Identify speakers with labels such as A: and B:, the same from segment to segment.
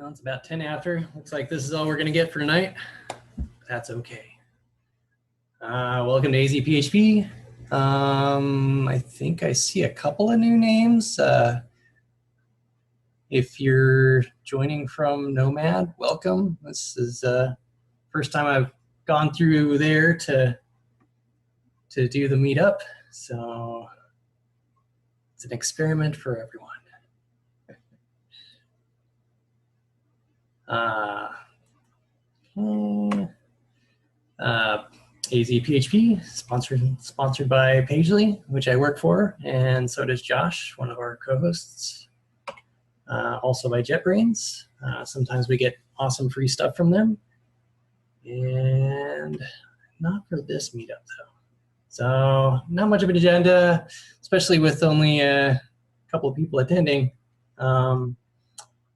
A: Well, it's about 10 after. Looks like this is all we're going to get for tonight. That's okay. Welcome to azPHP. I think I see a couple of new names. If you're joining from Nomad, welcome. This is the first time I've gone through there to do the meetup. So it's an experiment for everyone. azPHP, sponsored by Pagely, which I work for, and so does Josh, one of our co-hosts. Also by JetBrains. Sometimes we get awesome free stuff from them. And not for this meetup, though. So not much of an agenda, especially with only a couple of people attending.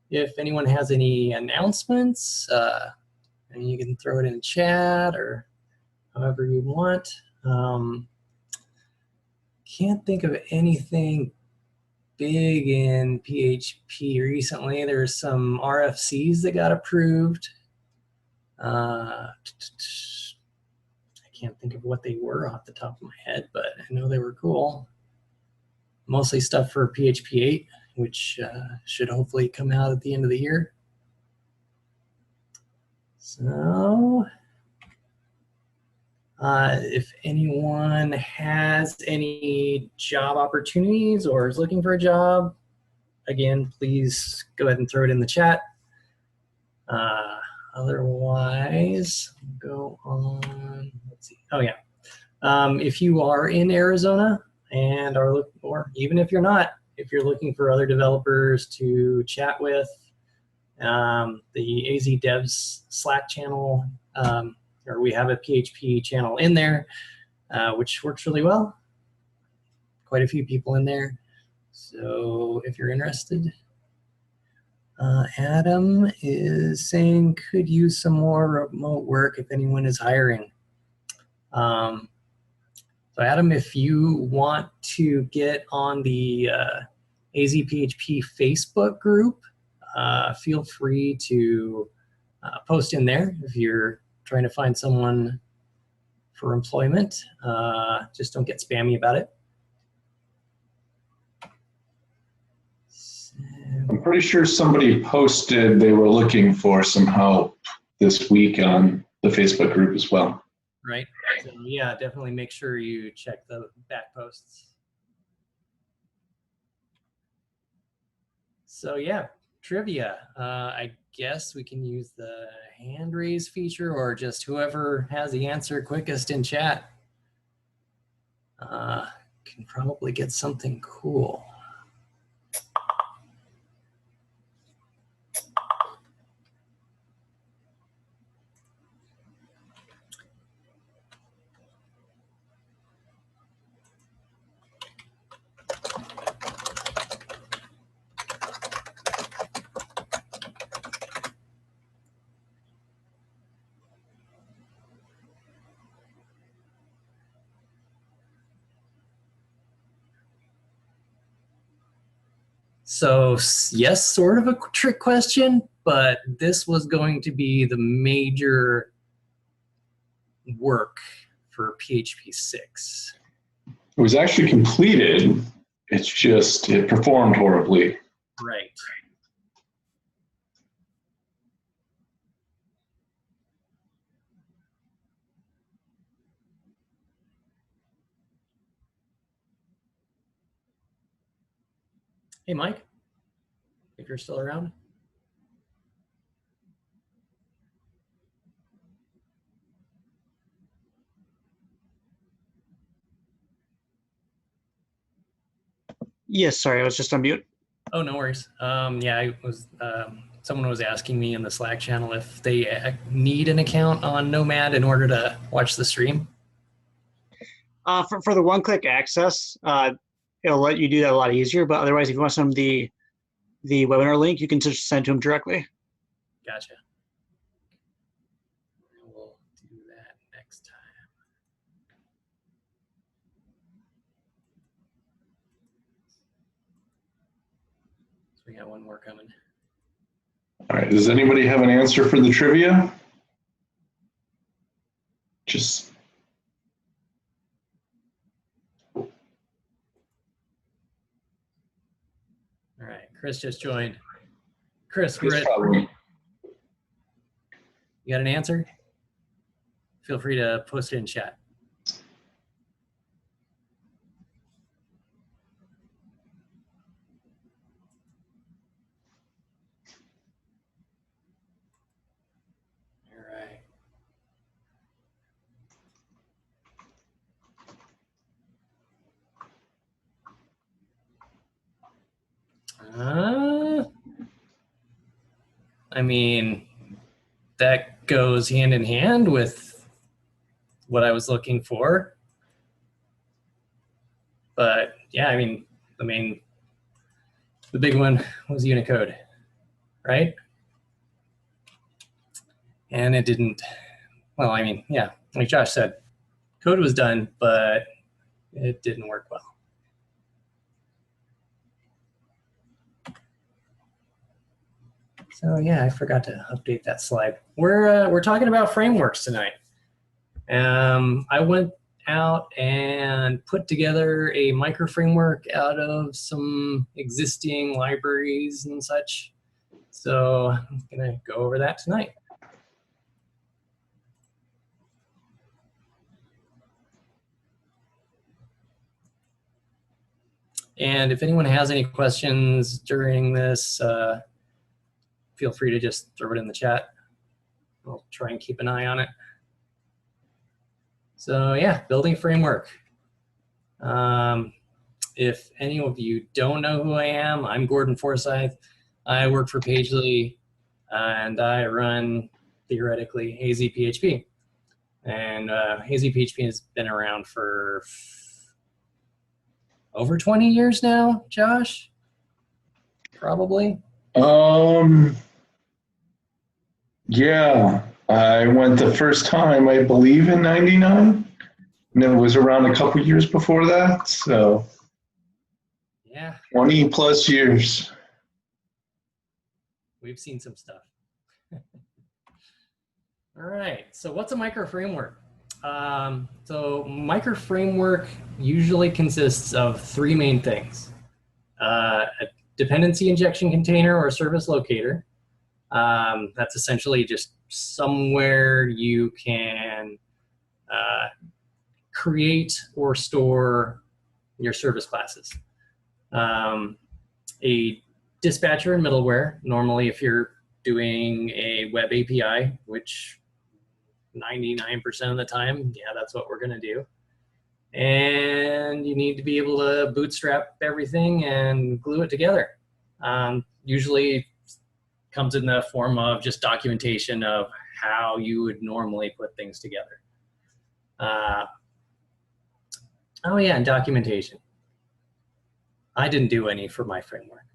A: If anyone has any announcements, and you can throw it in chat or however you want. Can't think of anything big in PHP recently. There's some RFCs that got approved. I can't think of what they were off the top of my head, but I know they were cool. Mostly stuff for PHP 8, which should hopefully come out at the end of the year. So if anyone has any job opportunities or is looking for a job, again, please go ahead and throw it in the chat. Otherwise, go on, let's see. Oh yeah. If you are in Arizona and are looking, or even if you're not, if you're looking for other developers to chat with, the AZ Devs Slack channel, or we have a PHP channel in there, which works really well. Quite a few people in there. So if you're interested, Adam is saying could use some more remote work if anyone is hiring. So Adam, if you want to get on the azPHP Facebook group, feel free to post in there if you're trying to find someone for employment. Just don't get spammy about it.
B: I'm pretty sure somebody posted they were looking for some help this week on the Facebook group as well.
A: Right. So yeah, definitely make sure you check the back posts. So yeah, trivia. I guess we can use the hand raise feature or just whoever has the answer quickest in chat can probably get something cool. So yes, sort of a trick question, but this was going to be the major work for PHP 6.
B: It was actually completed. It's just, it performed horribly.
A: Right. Hey, Mike, if you're still around.
C: Yes, sorry, I was just on mute.
A: Oh, no worries. Yeah, I was. Someone was asking me in the Slack channel if they need an account on Nomad in order to watch the stream.
C: For the one-click access, it'll let you do that a lot easier. But otherwise, if you want some of the webinar link, you can just send to them directly.
A: Gotcha. We'll do that next time. So we got one more coming.
B: All right, does anybody have an answer for the trivia? Just
A: All right, Chris just joined. Chris,
B: Chris probably.
A: you got an answer? Feel free to post it in chat. All right. I mean, that goes hand in hand with what I was looking for. But yeah, I mean, the big one was Unicode, right? And it didn't, well, I mean, yeah, like Josh said, code was done, but it didn't work well. So yeah, I forgot to update that slide. We're talking about frameworks tonight. I went out and put together a micro framework out of some existing libraries and such. So I'm gonna go over that tonight. And if anyone has any questions during this, feel free to just throw it in the chat. I'll try and keep an eye on it. So yeah, building framework. If any of you don't know who I am, I'm Gordon Forsyth. I work for Pagely, and I run, theoretically, azPHP. And azPHP has been around for over 20 years now, Josh? Probably?
B: Yeah, I went the first time, I believe, in '99, and it was around a couple years before that, so
A: Yeah,
B: 20 plus years.
A: we've seen some stuff. All right, so what's a micro framework? So micro framework usually consists of three main things. A dependency injection container or service locator. That's essentially just somewhere you can create or store your service classes. A dispatcher and middleware, normally if you're doing a web API, which 99% of the time, yeah, that's what we're gonna do. And you need to be able to bootstrap everything and glue it together. Usually comes in the form of just documentation of how you would normally put things together. Oh yeah, and documentation. I didn't do any for my framework,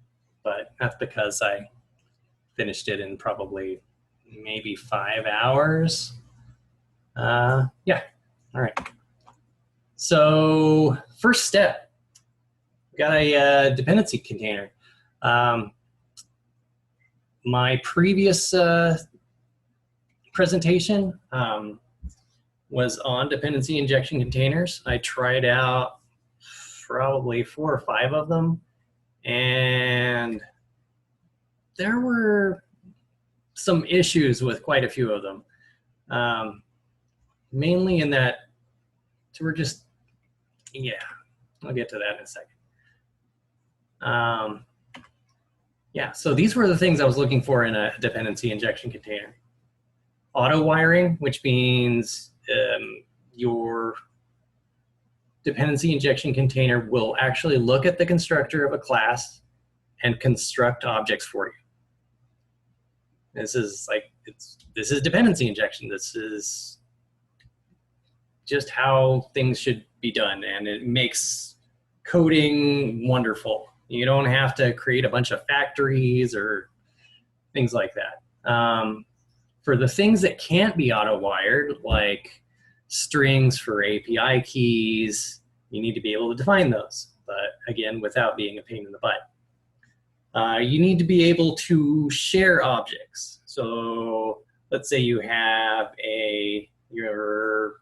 A: but that's because I finished it in probably maybe 5 hours. Yeah, all right. So first step, got a dependency container. My previous presentation was on dependency injection containers. I tried out probably 4 or 5 of them, and there were some issues with quite a few of them. Mainly in that we're just, yeah, I'll get to that in a second. Yeah, so these were the things I was looking for in a dependency injection container. Auto wiring, which means your dependency injection container will actually look at the constructor of a class and construct objects for you. This is like, this is dependency injection. This is just how things should be done, and it makes coding wonderful. You don't have to create a bunch of factories or things like that. For the things that can't be auto-wired, like strings for API keys, you need to be able to define those, but again, without being a pain in the butt. You need to be able to share objects. So let's say you have your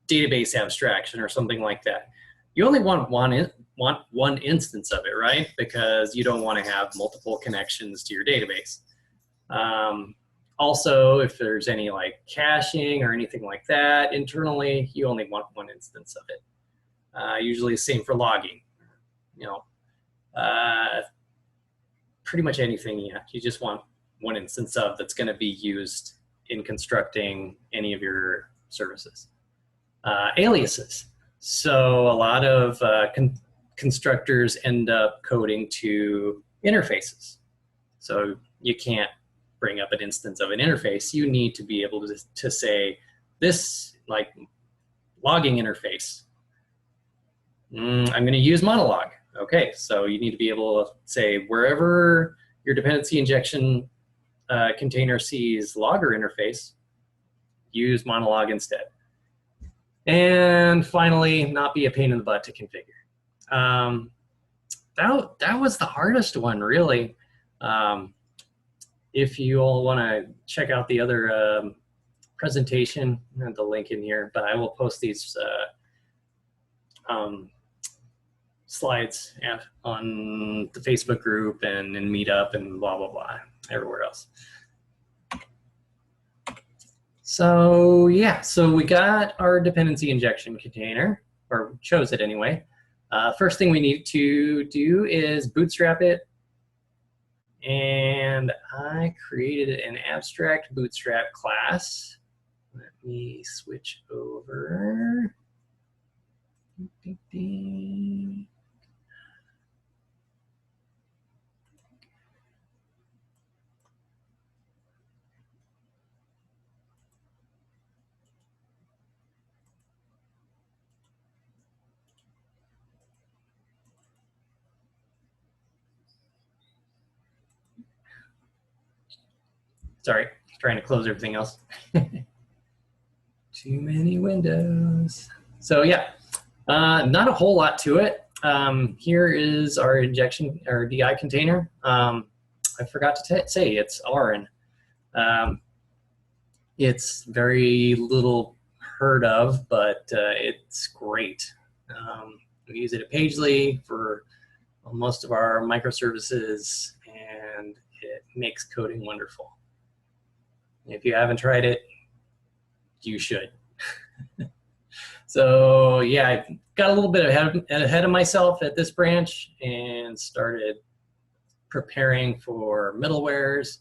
A: database abstraction or something like that. You only want one instance of it, right? Because you don't want to have multiple connections to your database. Also, if there's any like caching or anything like that internally, you only want one instance of it. Usually same for logging. You know, pretty much anything, yeah, you just want one instance of that's going to be used in constructing any of your services. Aliases. So a lot of constructors end up coding to interfaces. So you can't bring up an instance of an interface. You need to be able to say this, like logging interface. I'm going to use monologue. Okay, so you need to be able to say wherever your dependency injection container sees logger interface, use monologue instead. And finally, not be a pain in the butt to configure. That was the hardest one, really. If you all want to check out the other presentation, I have the link in here, but I will post these slides on the Facebook group and in Meetup and blah, blah, blah, everywhere else. So yeah, so we got our dependency injection container, or chose it anyway. First thing we need to do is bootstrap it. And I created an abstract bootstrap class. Let me switch over. Sorry, trying to close everything else. Too many windows. So yeah, not a whole lot to it. Here is our injection or DI container. I forgot to say it's ARN. It's very little heard of, but it's great. We use it at Pagely for most of our microservices, and it makes coding wonderful. If you haven't tried it, you should. So yeah, I got a little bit ahead of myself at this branch and started preparing for middlewares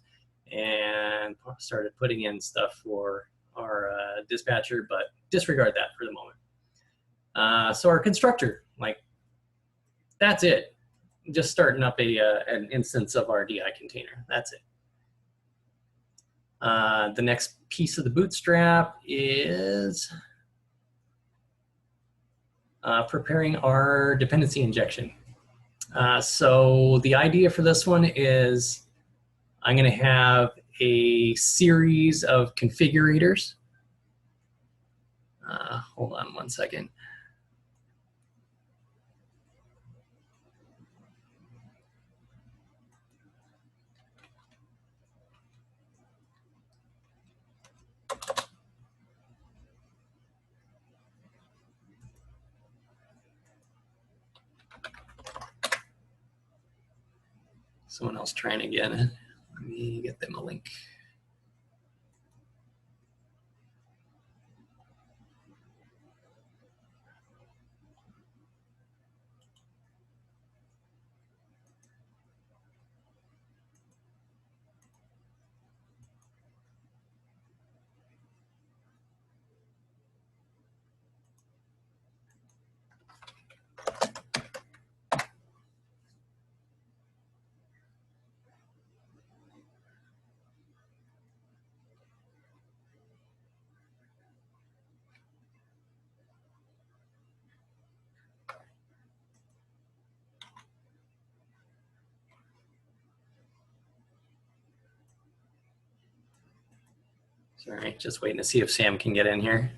A: and started putting in stuff for our dispatcher, but disregard that for the moment. So our constructor, like, that's it. Just starting up an instance of our DI container. That's it. The next piece of the bootstrap is preparing our dependency injection. So the idea for this one is I'm going to have a series of configurators. Hold on one second. Someone else trying again. Let me get them a link. Sorry, just waiting to see if Sam can get in here.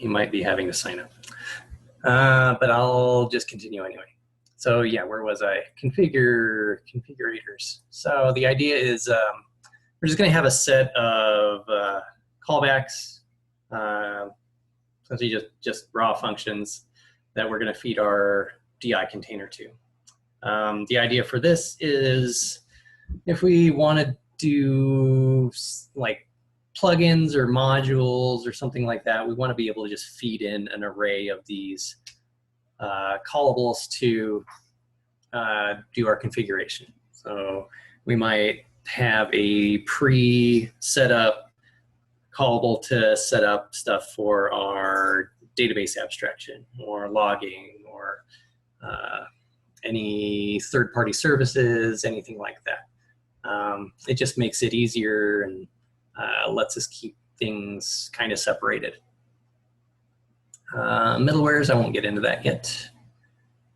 A: he might be having to sign up. But I'll just continue anyway. So yeah, where was I? Configurators. So the idea is we're just going to have a set of callbacks, essentially just raw functions that we're going to feed our DI container to. The idea for this is if we want to do like plugins or modules or something like that, we want to be able to just feed in an array of these callables to do our configuration. So we might have a pre-set up callable to set up stuff for our database abstraction or logging or any third-party services, anything like that. It just makes it easier and lets us keep things kind of separated. Middlewares, I won't get into that yet.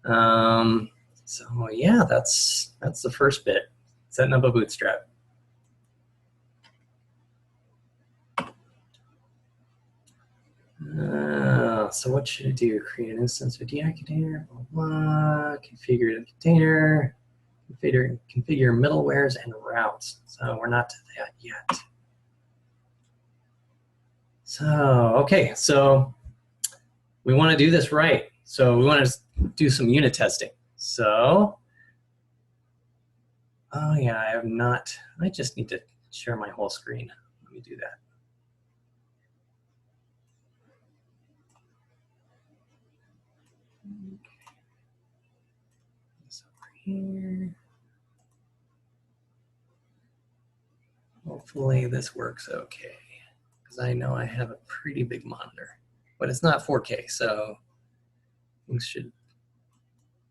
A: So yeah, that's the first bit, setting up a Bootstrap. So what should I do? Create an instance of a DI container, blah, blah, configure the container, configure middlewares and routes. So we're not to that yet. So, okay, so we want to do this right. So we want to do some unit testing. So, oh yeah, I have not, I just need to share my whole screen. Let me do that. This over here. Hopefully this works okay, because I know I have a pretty big monitor, but it's not 4K, so things should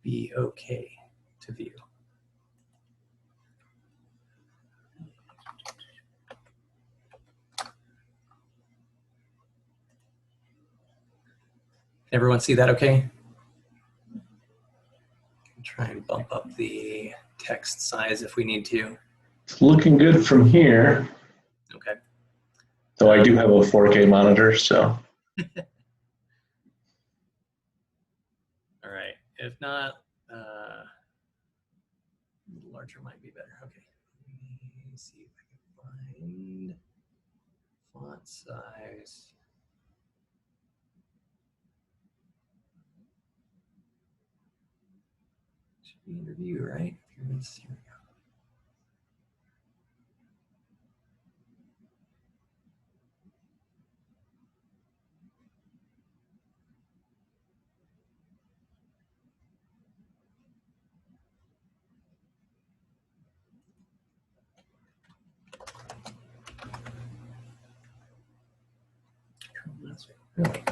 A: be okay to view. Everyone see that okay? Try and bump up the text size if we need to.
B: It's looking good from here.
A: Okay.
B: So I do have a 4K monitor, so.
A: All right. If not, larger might be better. Okay. Let me see if I can find font size. Should be in review, right? Here we go. Really? Okay.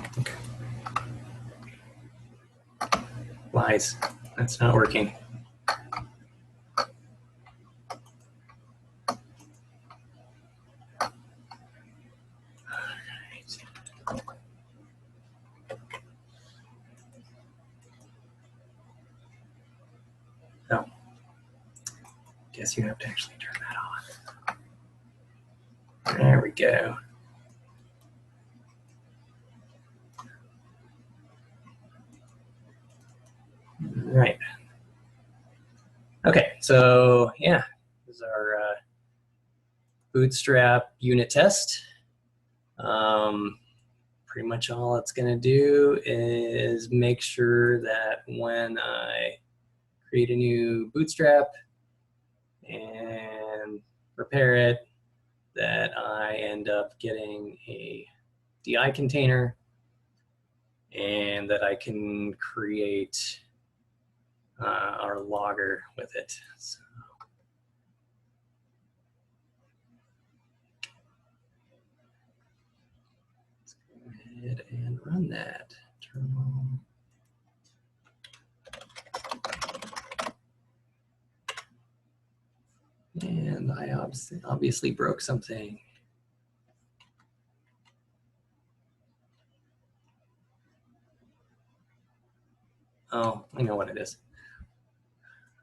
A: Lies. That's not working. No. Guess you have to actually turn that on. There we go. Right. Okay, so yeah, this is our Bootstrap unit test. Pretty much all it's going to do is make sure that when I create a new Bootstrap and prepare it, that I end up getting a DI container and that I can create our logger with it. So, let's go ahead and run that. Terminal. And I obviously broke something. Oh, I know what it is.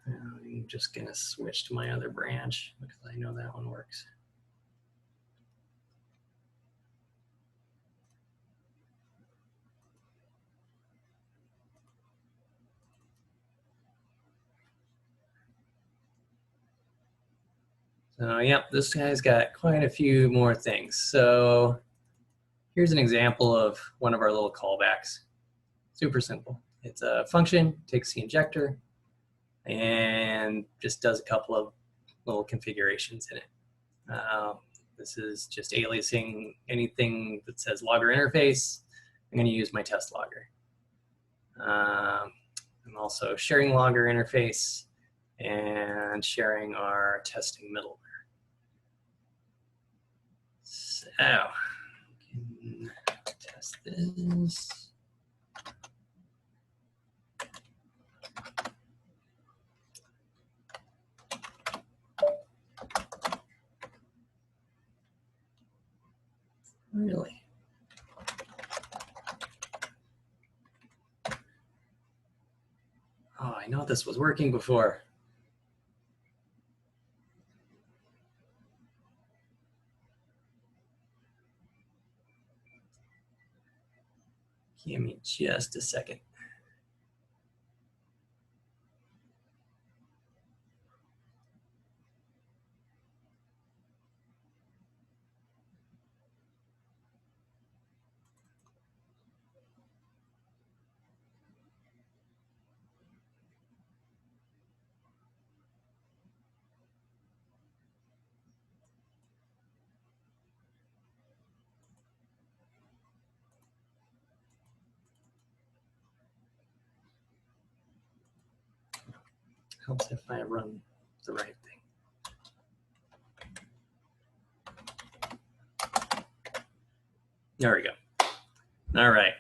A: I'm just going to switch to my other branch because I know that one works. So yep, this guy's got quite a few more things. So here's an example of one of our little callbacks. Super simple. It's a function, takes the injector, and just does a couple of little configurations in it. This is just aliasing anything that says logger interface. I'm going to use my test logger. I'm also sharing logger interface and sharing our testing middleware. So, can test this. Really? Oh, I know this was working before. Give me just a second. Helps if I run the right thing. There we go. All right.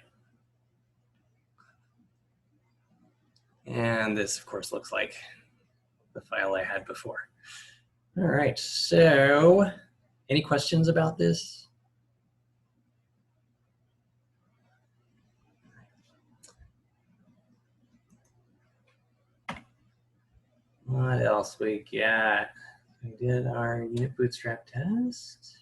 A: And this, of course, looks like the file I had before. All right, so any questions about this? What else we got? We did our unit bootstrap test.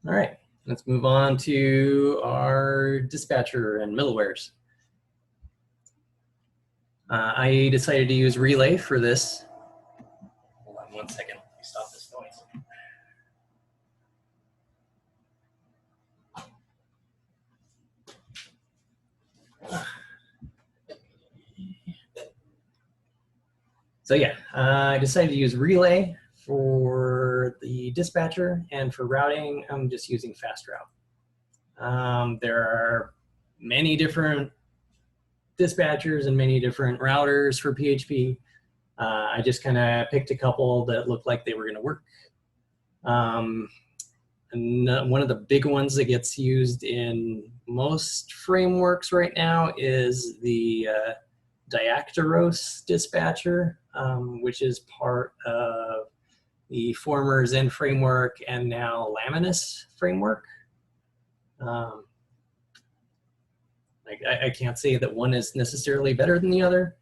A: All right, let's move on to our dispatcher and middlewares. I decided to use Relay for this. Hold on one second, let me stop this noise. So yeah, I decided to use Relay for the dispatcher, and for routing, I'm just using FastRoute. There are many different dispatchers and many different routers for PHP. I just kind of picked a couple that looked like they were going to work. And one of the big ones that gets used in most frameworks right now is the Diactoros dispatcher, which is part of the former Zen framework and now Laminus framework. I can't say that one is necessarily better than the other.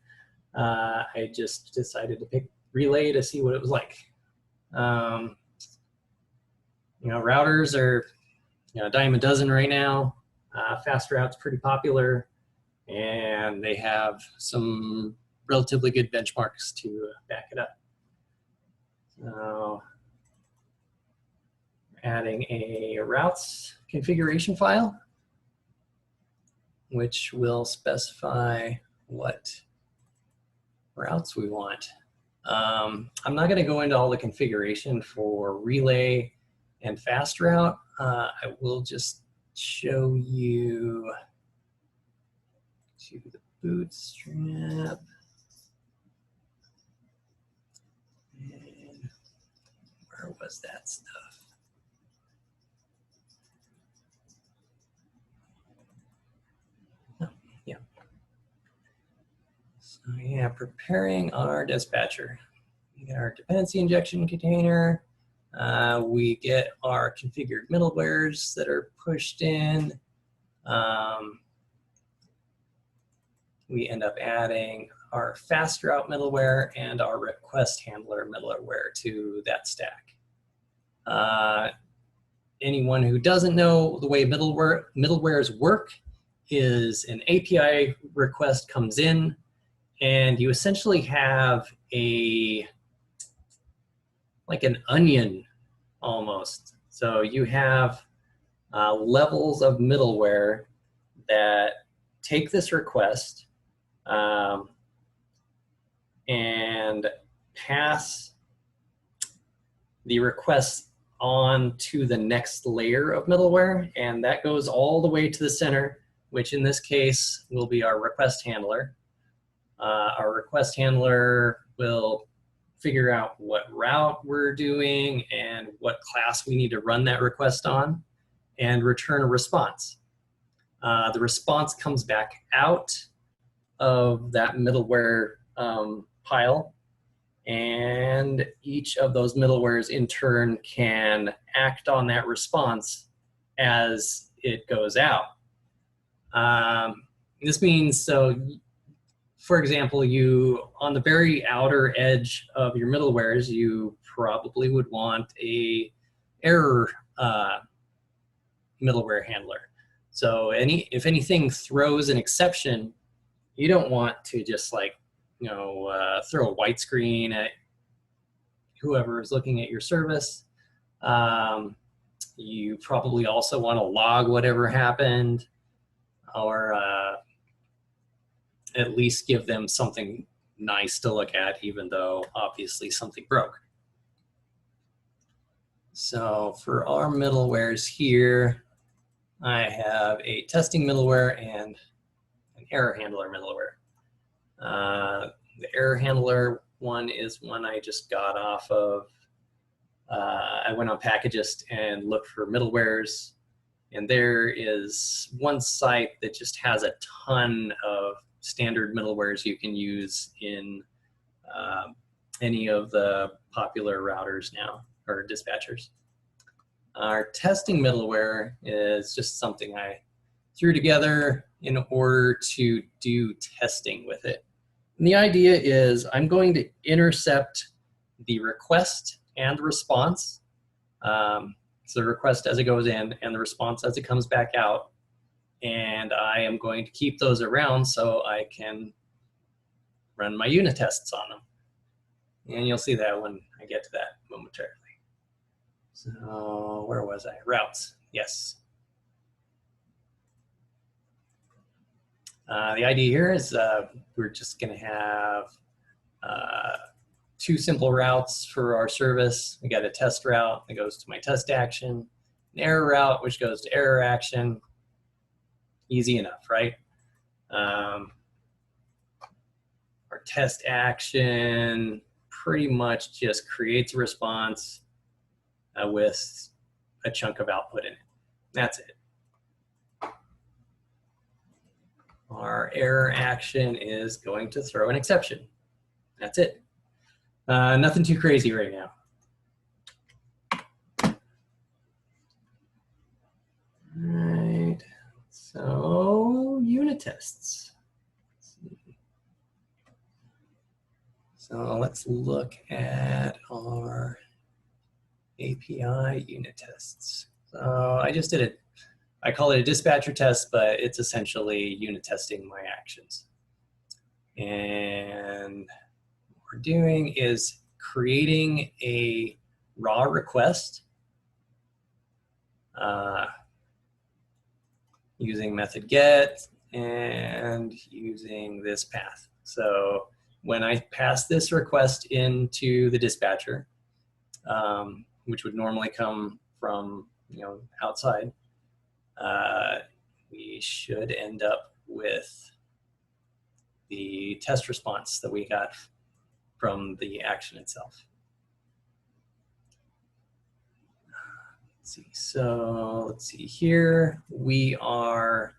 A: I just decided to pick Relay to see what it was like. You know, routers are, you know, a dime a dozen right now. FastRoute's pretty popular, and they have some relatively good benchmarks to back it up. So, adding a routes configuration file, which will specify what routes we want. I'm not going to go into all the configuration for Relay and FastRoute. I will just show you to the Bootstrap. And where was that stuff? Oh, yeah. So yeah, preparing our dispatcher. We get our dependency injection container. We get our configured middlewares that are pushed in. We end up adding our FastRoute middleware and our request handler middleware to that stack. Anyone who doesn't know the way middlewares work is an API request comes in, and you essentially have a like an onion almost. So you have levels of middleware that take this request and pass the request on to the next layer of middleware, and that goes all the way to the center, which in this case will be our request handler. Our request handler will figure out what route we're doing and what class we need to run that request on, and return a response. The response comes back out of that middleware pile, and each of those middlewares in turn can act on that response as it goes out. This means, so for example, you, on the very outer edge of your middlewares, you probably would want a error middleware handler. So if anything throws an exception, you don't want to just like, throw a white screen at whoever is looking at your service. You probably also want to log whatever happened, or at least give them something nice to look at, even though obviously something broke. So for our middlewares here, I have a testing middleware and an error handler middleware. The error handler one is one I just got off of. I went on Packagist and looked for middlewares, and there is one site that just has a ton of standard middlewares you can use in any of the popular routers now, or dispatchers. Our testing middleware is just something I threw together in order to do testing with it. And the idea is I'm going to intercept the request and the response. So the request as it goes in and the response as it comes back out. And I am going to keep those around so I can run my unit tests on them. And you'll see that when I get to that momentarily. So where was I? Routes, yes. The idea here is we're just going to have two simple routes for our service. We got a test route that goes to my test action, an error route which goes to error action. Easy enough, right? Our test action pretty much just creates a response with a chunk of output in it. That's it. Our error action is going to throw an exception. That's it. Nothing too crazy right now. All right. So unit tests. So let's look at our API unit tests. So I just did it. I call it a dispatcher test, but it's essentially unit testing my actions. And what we're doing is creating a raw request using method get and using this path. So when I pass this request into the dispatcher, which would normally come from outside, we should end up with the test response that we got from the action itself. Let's see. So let's see here. We are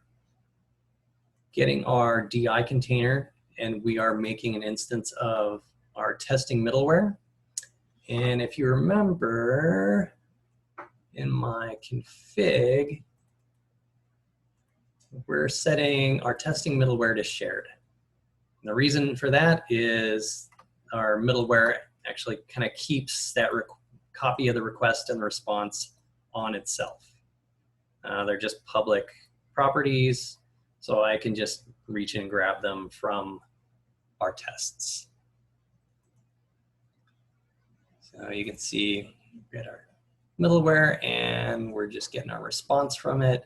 A: getting our DI container, and we are making an instance of our testing middleware. And if you remember, in my config, we're setting our testing middleware to shared. And the reason for that is our middleware actually kind of keeps that copy of the request and the response on itself. They're just public properties, so I can just reach and grab them from our tests. So you can see we got our middleware and we're just getting our response from it.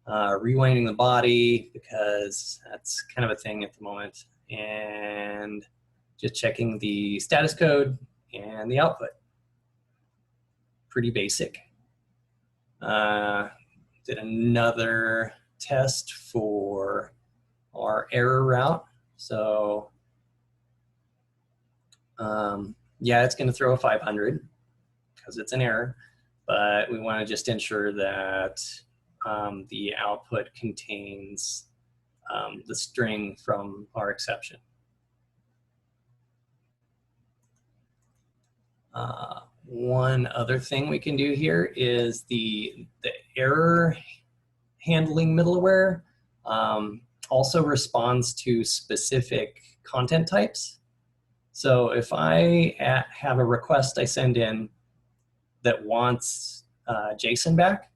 A: Rewinding the body because that's kind of a thing at the moment. And just checking the status code and the output. Pretty basic. Did another test for our error route. So yeah, it's going to throw a 500 because it's an error, but we want to just ensure that the output contains the string from our exception. One other thing we can do here is the error handling middleware also responds to specific content types. So if I have a request I send in that wants JSON back,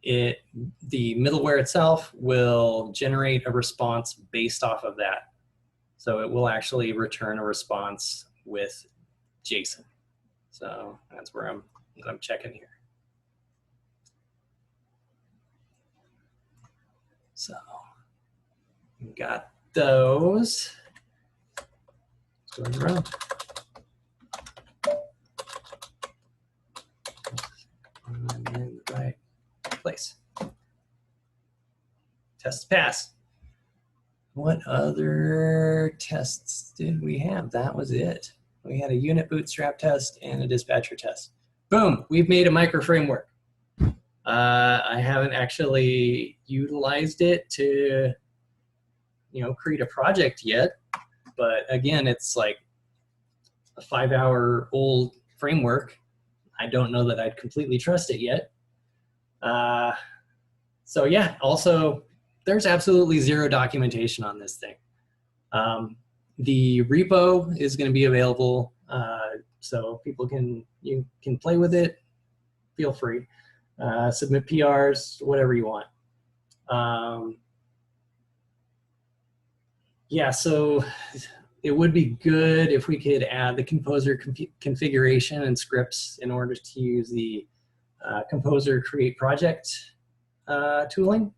A: the middleware itself will generate a response based off of that. So it will actually return a response with JSON. So that's where I'm checking here. So we got those. Going around. I'm in the right place. Test pass. What other tests did we have? That was it. We had a unit bootstrap test and a dispatcher test. Boom, we've made a micro framework. I haven't actually utilized it to, create a project yet, but again, it's like a 5-hour-old framework. I don't know that I'd completely trust it yet. So yeah, also, there's absolutely zero documentation on this thing. The repo is going to be available, so people you can play with it. Feel free. Submit PRs, whatever you want. Yeah, so it would be good if we could add the Composer configuration and scripts in order to use the Composer Create Project tooling.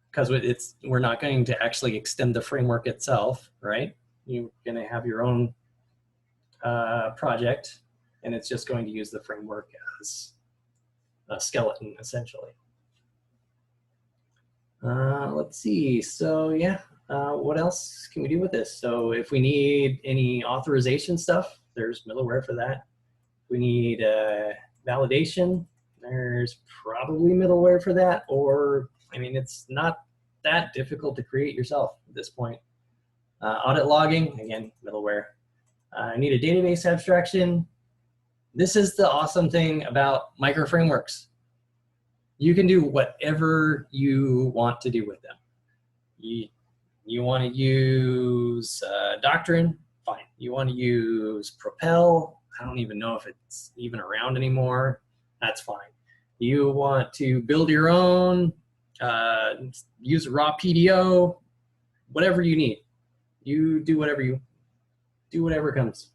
A: Because we're not going to actually extend the framework itself, right? You're going to have your own project, and it's just going to use the framework as a skeleton, essentially. Let's see. So yeah, what else can we do with this? So if we need any authorization stuff, there's middleware for that. We need validation. There's probably middleware for that, or I mean, it's not that difficult to create yourself at this point. Audit logging, again, middleware. I need a database abstraction. This is the awesome thing about micro frameworks. You can do whatever you want to do with them. You want to use Doctrine? Fine. You want to use Propel? I don't even know if it's even around anymore. That's fine. You want to build your own, use a raw PDO, whatever you need. You do whatever comes.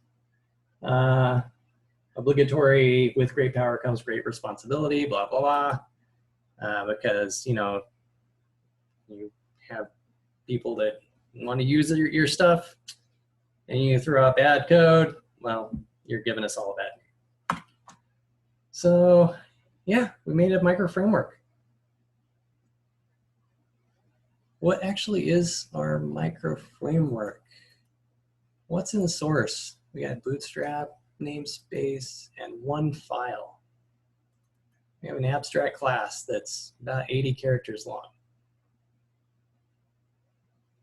A: Obligatory, with great power comes great responsibility, blah, blah, blah. Because, you have people that want to use your stuff and you throw out bad code, well, you're giving us all that. So yeah, we made a micro framework. What actually is our micro framework? What's in the source? We got Bootstrap, namespace, and one file. We have an abstract class that's about 80 characters long.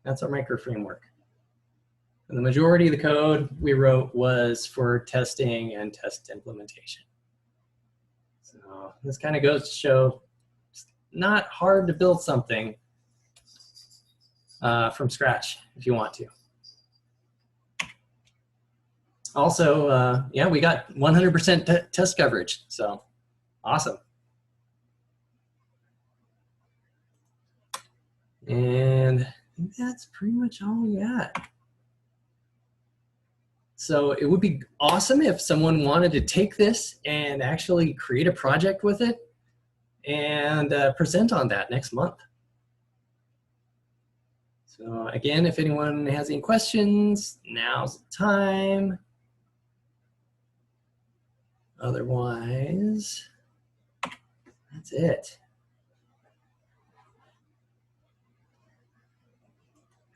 A: That's our micro framework. And the majority of the code we wrote was for testing and test implementation. So this kind of goes to show it's not hard to build something from scratch if you want to. Also, yeah, we got 100% test coverage, so awesome. And think that's pretty much all we got. So it would be awesome if someone wanted to take this and actually create a project with it and present on that next month. So again, if anyone has any questions, now's the time. Otherwise, that's it.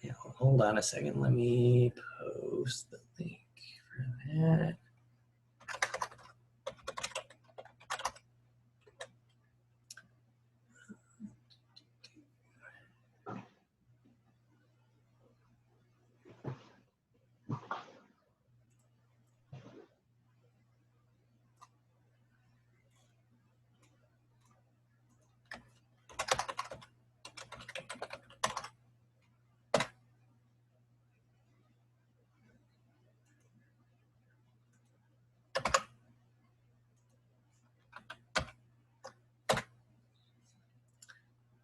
A: Yeah, hold on a second. Let me post the link for that.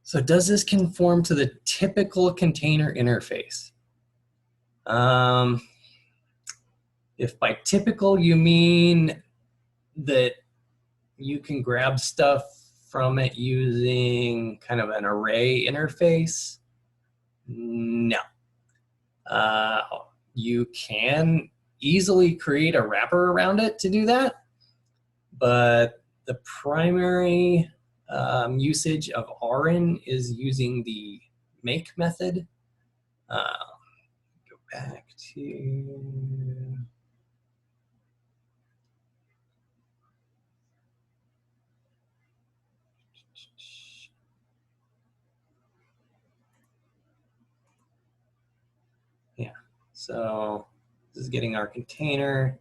A: So does this conform to the typical container interface? If by typical you mean that you can grab stuff from it using kind of an array interface, no. You can easily create a wrapper around it to do that, but the primary usage of RN is using the make method. Go back to, yeah, so this is getting our container,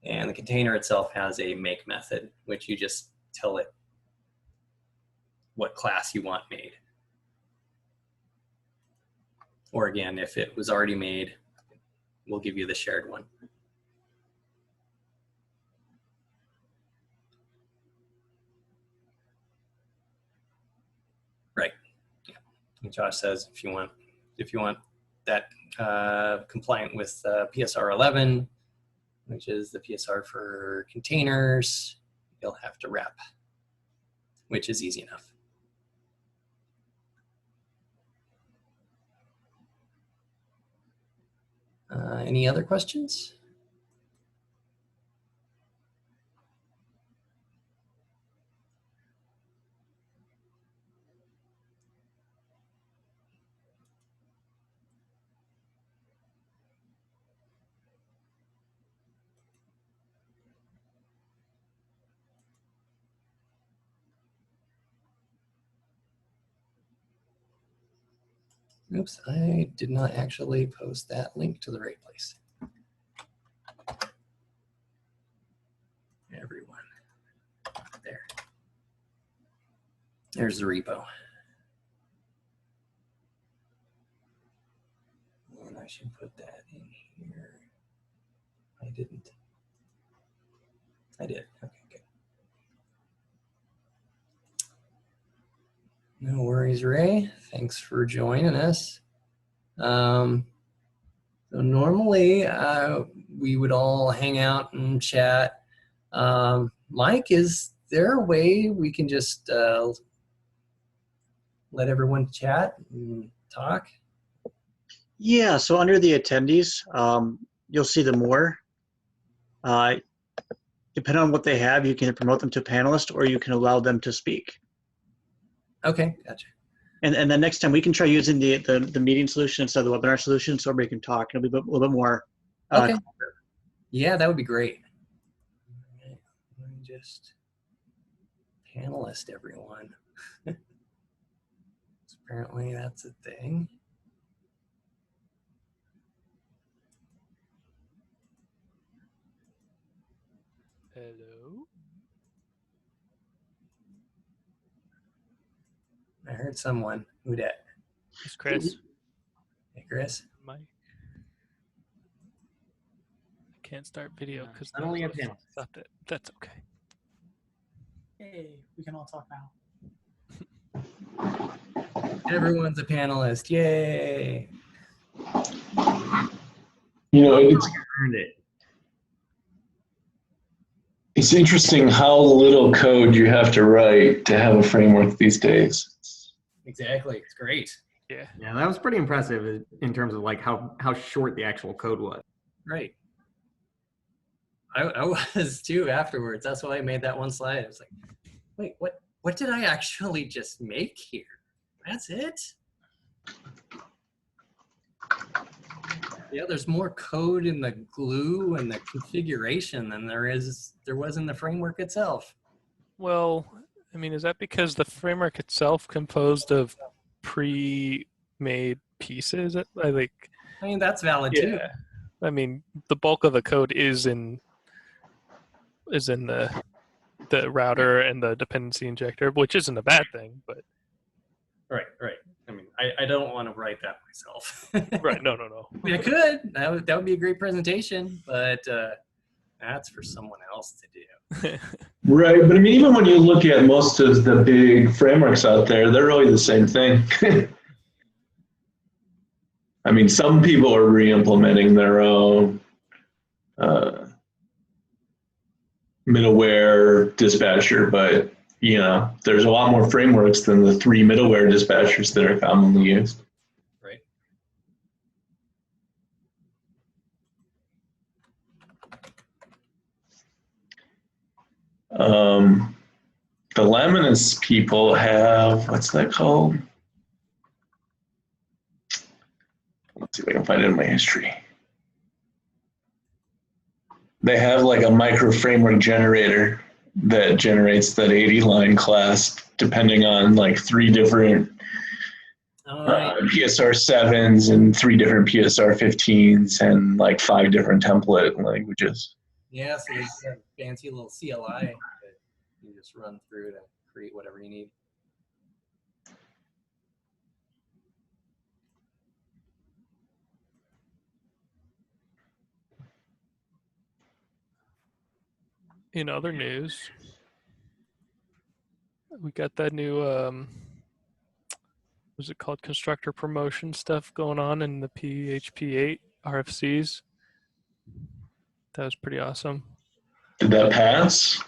A: and the container itself has a make method, which you just tell it what class you want made. Or again, if it was already made, we'll give you the shared one. Right. Yeah. And Josh says if you want that compliant with PSR 11, which is the PSR for containers, you'll have to wrap, which is easy enough. Any other questions? Oops, I did not actually post that link to the right place. Everyone, there. There's the repo. And I should put that in here. I didn't. I did. Okay, good. No worries, Ray. Thanks for joining us. So normally we would all hang out and chat. Mike, is there a way we can just let everyone chat and talk?
C: Yeah, so under the attendees, you'll see the more. Depending on what they have, you can promote them to panelist or you can allow them to speak.
A: Okay, gotcha.
C: And then next time we can try using the meeting solution instead of the webinar solution so everybody can talk. It'll be a little bit more.
A: Okay. Yeah, that would be great. Right. Let me just panelist everyone. Apparently that's a thing.
D: Hello?
A: I heard someone. Who dat?
D: It's Chris.
A: Hey, Chris.
D: Mike. I can't start video because
E: I'm only a panel.
D: stopped it. That's okay.
E: Hey, we can all talk now.
A: Everyone's a panelist. Yay.
B: You know, it's
E: Earned it.
B: it's interesting how little code you have to write to have a framework these days.
A: Exactly. It's great.
D: Yeah.
E: Yeah, that was pretty impressive in terms of like how short the actual code was.
A: Right. I was too afterwards. That's why I made that one slide. I was like, wait, what did I actually just make here? That's it? Yeah, there's more code in the glue and the configuration than there was in the framework itself.
D: Well, I mean, is that because the framework itself composed of pre-made pieces? I
A: mean, that's valid too.
D: Yeah. I mean, the bulk of the code is in the router and the dependency injector, which isn't a bad thing, but
A: Right. I mean, I don't want to write that myself.
D: right. No.
A: I mean, I could. That would be a great presentation, but that's for someone else to do.
B: Right, but I mean, even when you look at most of the big frameworks out there, they're really the same thing. I mean, some people are re-implementing their own middleware dispatcher, but you know, there's a lot more frameworks than the 3 middleware dispatchers that are commonly used.
A: Right.
B: The Laminus people have, what's that called? Let's see if I can find it in my history. They have like a micro framework generator that generates that 80 line class depending on like 3 different PSR 7s and 3 different PSR 15s and like 5 different template languages.
A: Yeah, so there's a fancy little CLI that you just run through to create whatever you need.
D: In other news, we got that new what's it called, constructor promotion stuff going on in the PHP 8 RFCs. That was pretty awesome.
B: Did that pass?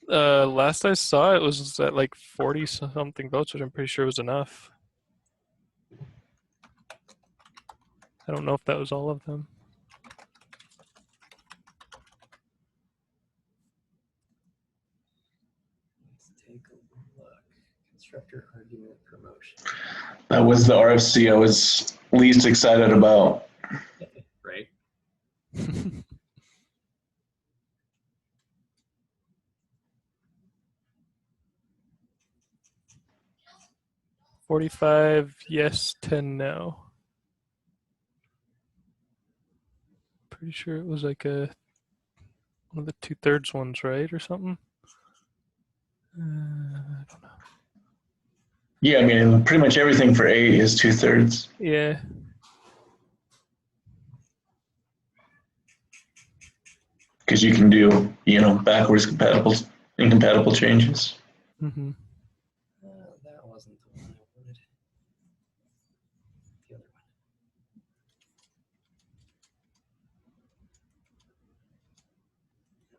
D: Last I saw, it was at like 40 something votes, which I'm pretty sure was enough. I don't know if that was all of them.
A: Let's take a look. Constructor argument promotion.
B: That was the RFC I was least excited about.
A: Right.
D: 45 yes, 10 no. Pretty sure it was like one of the 2/3 ones, right, or something. I don't know.
B: Yeah, I mean, pretty much everything for 8 is 2/3.
D: Yeah.
B: Because you can do, you know, backwards incompatible changes.
D: Mm-hmm.
A: That wasn't the one I wanted. The other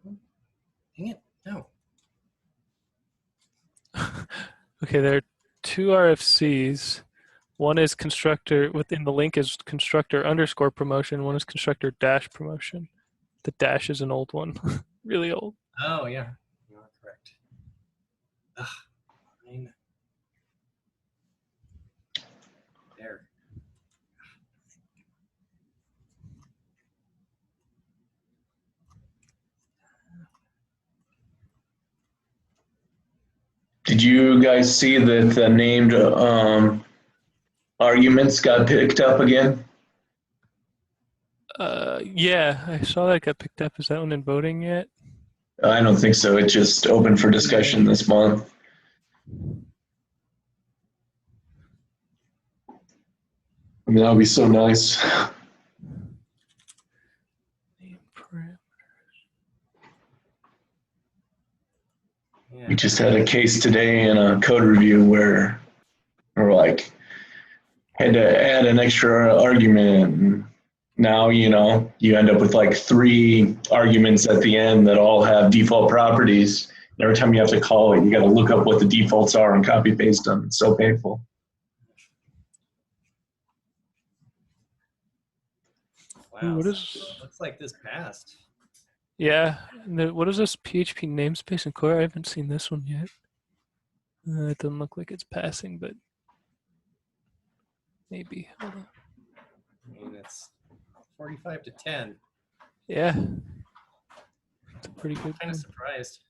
A: one. Dang it. No.
D: Okay, there are 2 RFCs. One is constructor, within the link is constructor _ promotion. One is constructor dash promotion. The dash is an old one, really old.
A: Oh, yeah. You are correct. Ugh. Fine. There.
B: Did you guys see that the named arguments got picked up again?
D: Yeah, I saw that got picked up. Is that one in voting yet?
B: I don't think so. It just opened for discussion this month. I mean, that would be so nice.
D: Name parameters.
A: Yeah.
B: We just had a case today in a code review where or like had to add an extra argument. And now, you know, you end up with like 3 arguments at the end that all have default properties. And every time you have to call it, you got to look up what the defaults are and copy paste them. It's so painful.
A: Wow.
D: Ooh, what is?
A: Looks like this passed.
D: Yeah. What is this PHP namespace and core? I haven't seen this one yet. It doesn't look like it's passing, but maybe. Hold on.
A: I mean, it's 45 to 10.
D: Yeah. It's a pretty good
A: Kind
D: one.
A: of surprised.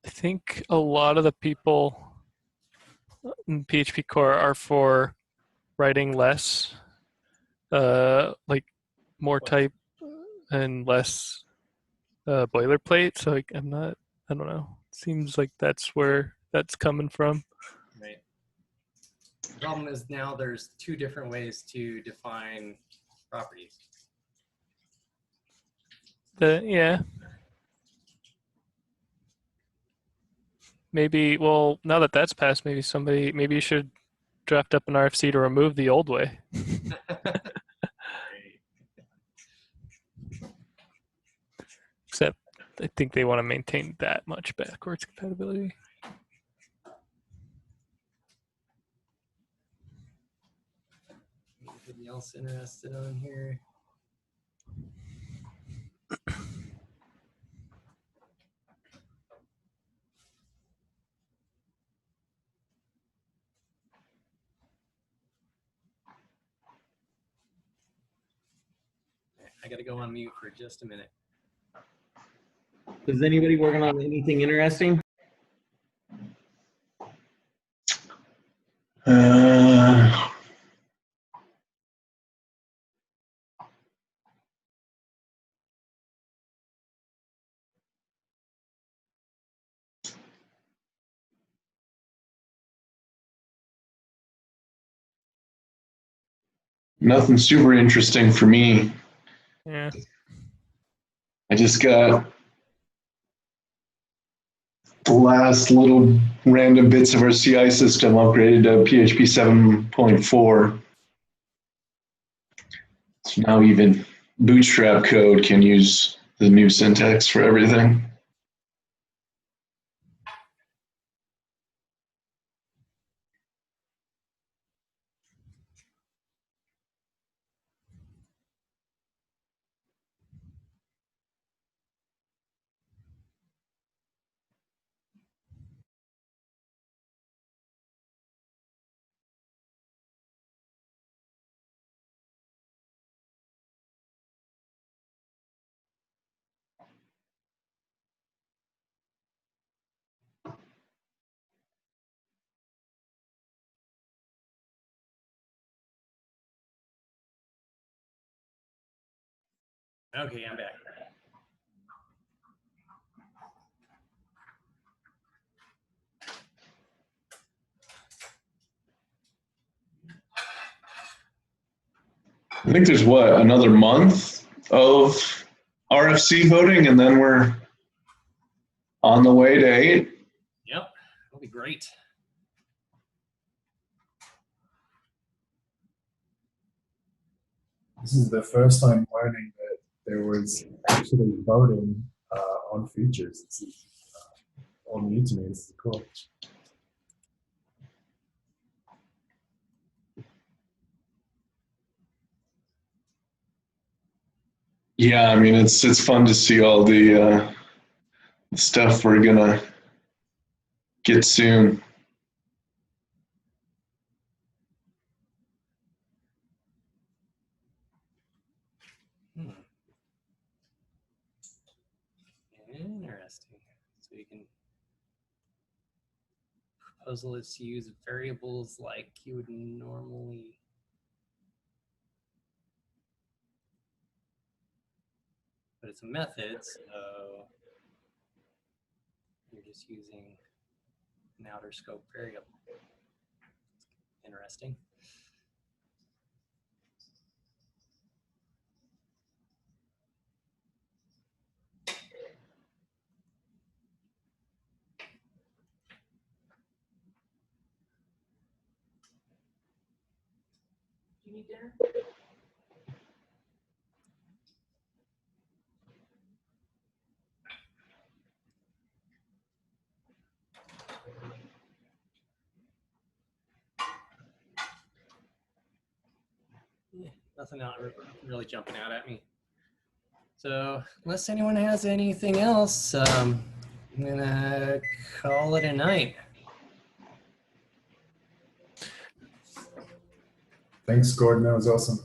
D: I think a lot of the people in PHP core are for writing less, like more type and less boilerplate. So like, I don't know. Seems like that's where that's coming from.
A: Right. The problem is now there's 2 different ways to define properties.
D: Yeah. Maybe, well, now that that's passed, maybe you should draft up an RFC to remove the old way. Except I think they want to maintain that much backwards compatibility.
A: Anything else interested on here? I got to go on mute for just a minute.
E: Is anybody working on anything interesting?
B: Nothing super interesting for me.
D: Yeah.
B: I just got the last little random bits of our CI system upgraded to PHP 7.4. So now even Bootstrap code can use the new syntax for everything.
A: Okay, I'm back.
B: I think there's another month of RFC voting, and then we're on the way to 8.
A: Yep, that'll be great.
F: This is the first time learning that there was actually voting on features. This is all new to me. This is cool.
B: Yeah, I mean it's fun to see all the stuff we're gonna get soon.
A: Interesting. So you can proposal is to use variables like you would normally. But it's a method, so you're just using an outer scope variable. Interesting. Nothing out really jumping out at me. So unless anyone has anything else, I'm gonna call it a night.
F: Thanks, Gordon. That was awesome.